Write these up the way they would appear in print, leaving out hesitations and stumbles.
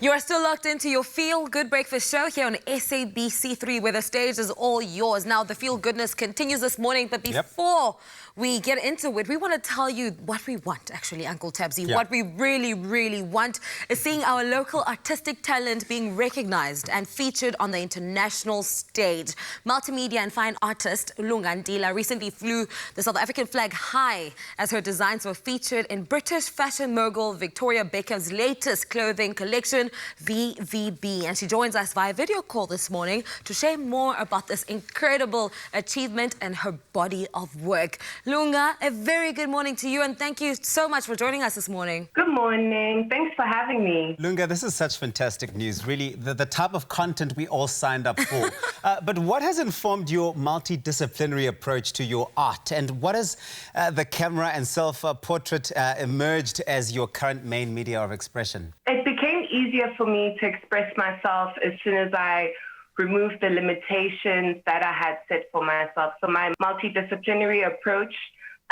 You are still locked into your Feel Good Breakfast show here on SABC3, where the stage is all yours. Now, the feel goodness continues this morning, but before we get into it, we want to tell you what we want, actually, Uncle Tabsy. What we really, really want is seeing our local artistic talent being recognized and featured on the international stage. Multimedia and fine artist Lunga Ntila recently flew the South African flag high as her designs were featured in British fashion mogul Victoria Beckham's latest clothing collection, VVB. And she joins us via video call this morning to share more about this incredible achievement and her body of work. Lunga, a very good morning to you, and thank you so much for joining us this morning. Good morning. Thanks for having me. Lunga, this is such fantastic news, really, the type of content we all signed up for. But what has informed your multidisciplinary approach to your art, and what has the camera and self-portrait emerged as your current main media of expression? It became easier for me to express myself as soon as I removed the limitations that I had set for myself. So my multidisciplinary approach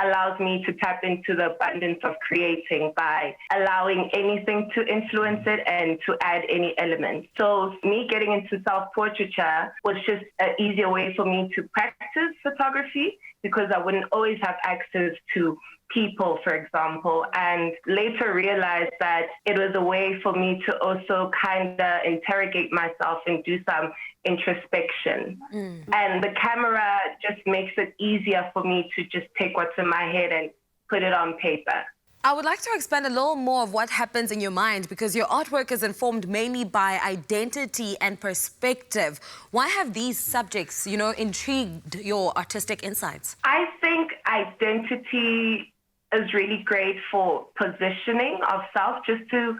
allows me to tap into the abundance of creating by allowing anything to influence it and to add any element. So me getting into self-portraiture was just an easier way for me to practice photography, because I wouldn't always have access to people, for example, and later realized that it was a way for me to also kind of interrogate myself and do some introspection. And the camera just makes it easier for me to just take what's in my head and put it on paper. I would like to expand a little more of what happens in your mind, because your artwork is informed mainly by identity and perspective. Why have these subjects, intrigued your artistic insights? I think identity is really great for positioning of self, just to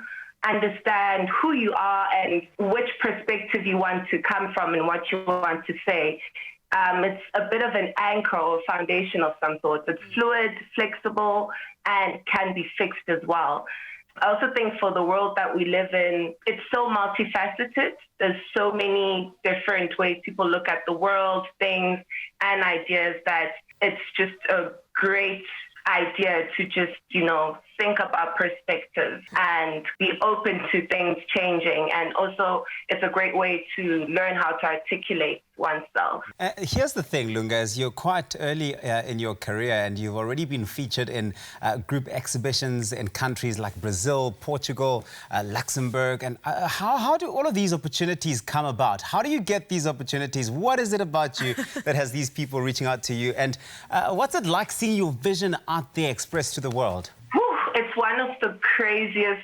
understand who you are and which perspective you want to come from and what you want to say. It's a bit of an anchor or foundation of some sort. It's fluid, flexible, and can be fixed as well. I also think for the world that we live in, it's so multifaceted. There's so many different ways people look at the world, things, and ideas, that it's just a great idea to just, think about perspectives and be open to things changing. And also, it's a great way to learn how to articulate oneself. Here's the thing, Lunga, is you're quite early in your career, and you've already been featured in group exhibitions in countries like Brazil, Portugal, Luxembourg. And how do all of these opportunities come about? How do you get these opportunities? What is it about you that has these people reaching out to you? And what's it like seeing your vision out there expressed to the world? It's one of the craziest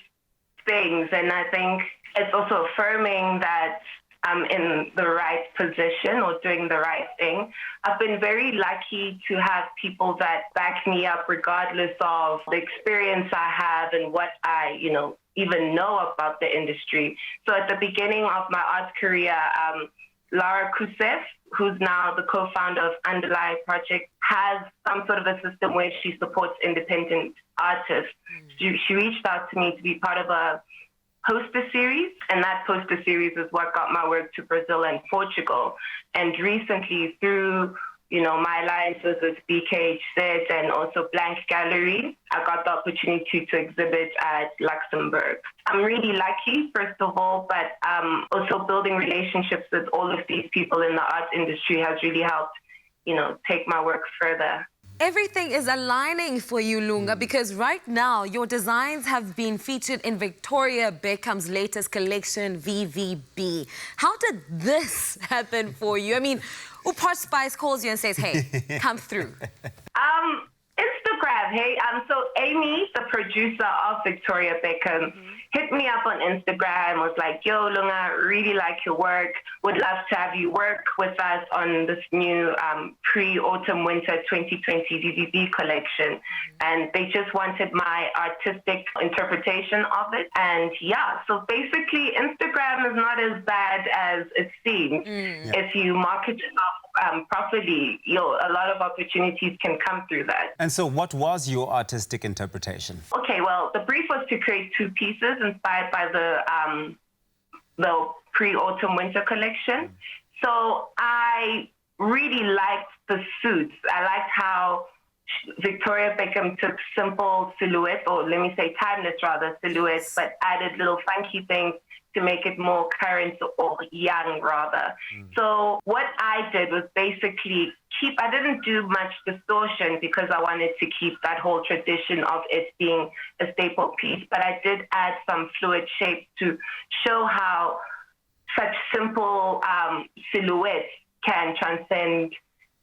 things, and I think it's also affirming that I'm in the right position or doing the right thing. I've been very lucky to have people that back me up regardless of the experience I have and what I, even know about the industry. So at the beginning of my art career, Lara Kusef, who's now the co-founder of Underlie Project, has some sort of a system where she supports independent artists. She reached out to me to be part of a poster series, and that poster series is what got my work to Brazil and Portugal. And recently, through my alliances with BKHZ and also Blank Gallery, I got the opportunity to exhibit at Luxembourg. I'm really lucky, first of all, but also building relationships with all of these people in the art industry has really helped, take my work further. Everything is aligning for you, Lunga, because right now your designs have been featured in Victoria Beckham's latest collection, VVB. How did this happen for you? I mean, Upart Spice calls you and says, hey, come through. Instagram, hey. So Amy, the producer of Victoria Beckham, hit me up on Instagram, was like, yo, Lunga, really like your work. Would love to have you work with us on this new pre-autumn-winter 2020 VVB collection. And they just wanted my artistic interpretation of it. And yeah, so basically Instagram is not as bad as it seems. If you market it properly, a lot of opportunities can come through that. And so what was your artistic interpretation? Okay, well, the brief was to create two pieces inspired by the pre-autumn-winter collection. So I really liked the suits. I liked how Victoria Beckham took simple silhouettes, or let me say timeless rather, silhouettes, but added little funky things to make it more current or young rather. So what I did was basically I didn't do much distortion because I wanted to keep that whole tradition of it being a staple piece, but I did add some fluid shapes to show how such simple silhouettes can transcend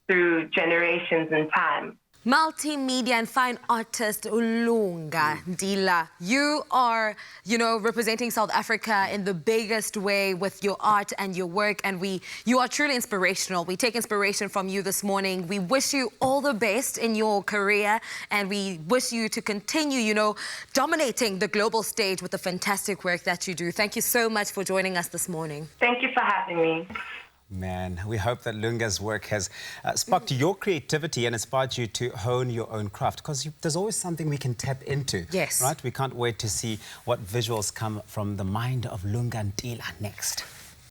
through generations and time. Multimedia and fine artist Lunga Ntila, you are, representing South Africa in the biggest way with your art and your work, and you are truly inspirational. We take inspiration from you this morning. We wish you all the best in your career, and we wish you to continue, dominating the global stage with the fantastic work that you do. Thank you so much for joining us this morning. Thank you for having me. Man, we hope that Lunga's work has sparked your creativity and inspired you to hone your own craft, because there's always something we can tap into. Yes. Right? We can't wait to see what visuals come from the mind of Lunga Ntila next.